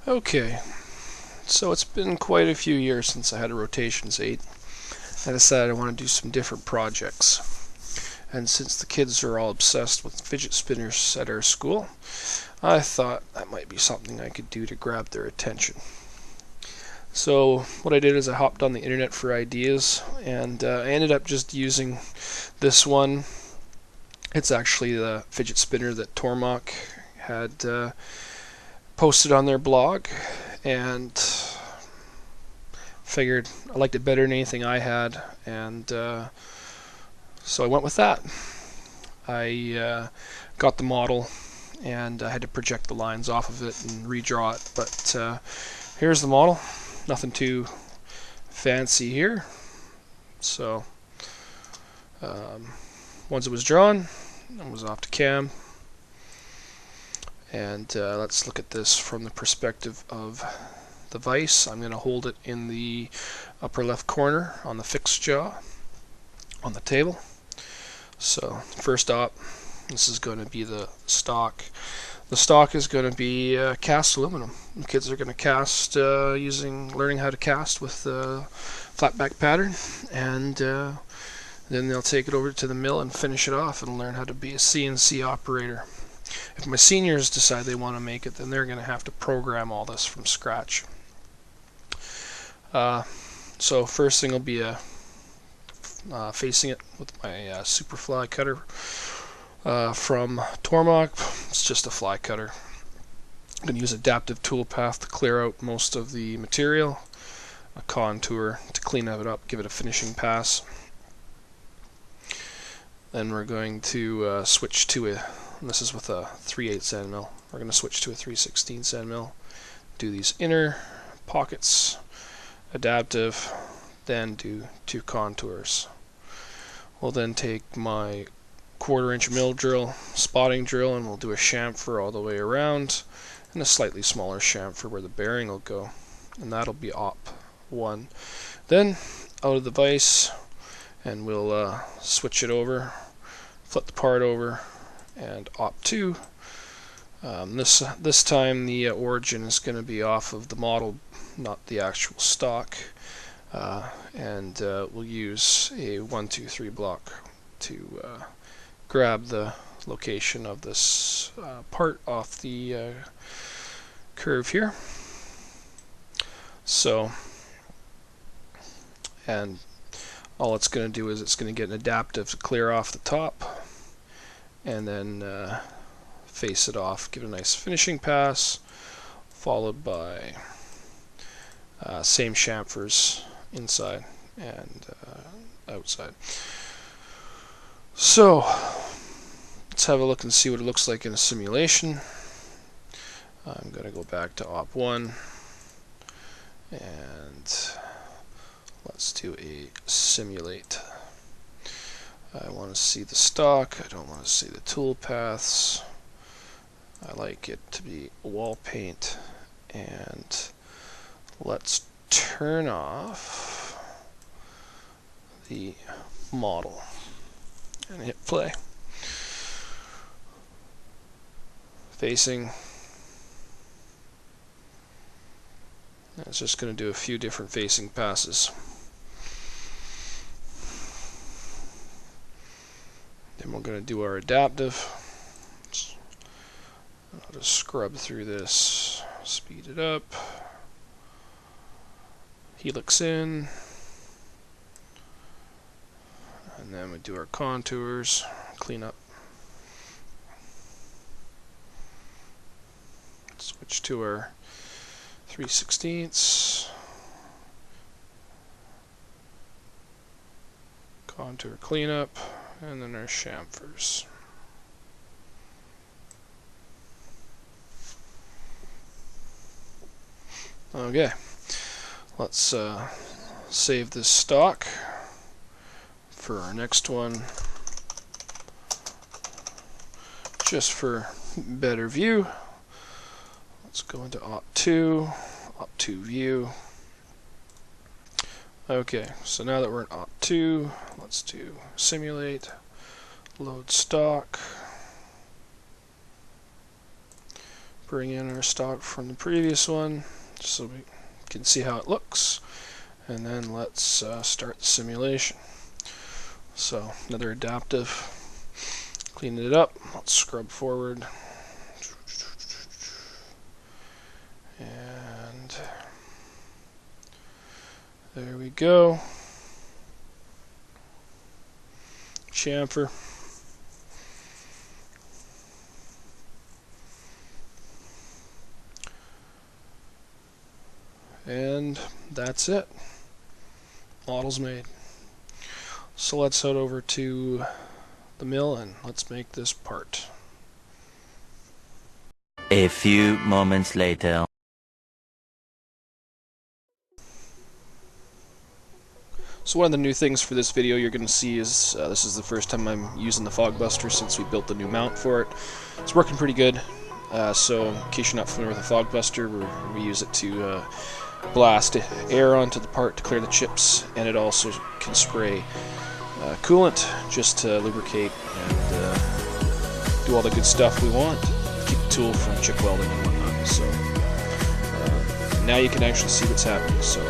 Okay, so it's been quite a few years since I had a Rotations 8. I decided I want to do some different projects. And since the kids are all obsessed with fidget spinners at our school, I thought that might be something I could do to grab their attention. So what I did is I hopped on the internet for ideas, and I ended up just using this one. It's actually the fidget spinner that Tormach had posted on their blog, and figured I liked it better than anything I had, and so I went with that. I got the model, and I had to project the lines off of it and redraw it, but here's the model. Nothing too fancy here. So once it was drawn, it was off to cam. And let's look at this from the perspective of the vise. I'm going to hold it in the upper left corner on the fixed jaw on the table. So first op, this is going to be the stock. The stock is going to be cast aluminum. The kids are going to cast learning how to cast with the flat back pattern, and then they'll take it over to the mill and finish it off and learn how to be a CNC operator. If my seniors decide they want to make it, then they're going to have to program all this from scratch. So first thing will be facing it with my Superfly cutter from Tormach. It's just a fly cutter. I'm going to use adaptive toolpath to clear out most of the material, a contour to clean it up, give it a finishing pass. Then we're going to switch to a, and this is with a 3/8 sand mill. We're going to switch to a 3/16 sand mill. Do these inner pockets, adaptive, then do 2 contours. We'll then take my 1/4" mill drill, spotting drill, and we'll do a chamfer all the way around, and a slightly smaller chamfer where the bearing will go, and that'll be op 1. Then out of the vise, and we'll switch it over, flip the part over, and op 2. This time the origin is going to be off of the model, not the actual stock, and we'll use a 1, 2, 3 block to grab the location of this part off the curve here. So, and all it's going to do is it's going to get an adaptive to clear off the top, and then face it off, give it a nice finishing pass, followed by same chamfers inside and outside. So let's have a look and see what it looks like in a simulation. I'm going to go back to op 1, and let's do a simulate. I want to see the stock, I don't want to see the tool paths. I like it to be wall paint, and let's turn off the model and hit play. Facing. And it's just going to do a few different facing passes. Then we're going to do our adaptive. I'll just scrub through this, speed it up, helix in, and then we do our contours, clean up. Switch to our 3/16, contour cleanup, and then our chamfers. Okay, let's save this stock for our next one, just for better view. Let's go into op 2 view. Okay, so now that we're in op 2, let's do simulate, load stock, bring in our stock from the previous one so we can see how it looks, and then let's start the simulation. So another adaptive, cleaning it up, let's scrub forward, and there we go. Chamfer. And that's it. Model's made. So let's head over to the mill and let's make this part. A few moments later. So one of the new things for this video you're going to see is this is the first time I'm using the fog buster since we built the new mount for it. It's working pretty good. So in case you're not familiar with a fog buster, we use it to blast air onto the part to clear the chips, and it also can spray coolant just to lubricate and do all the good stuff we want. Keep the tool from chip welding and whatnot. So now you can actually see what's happening. So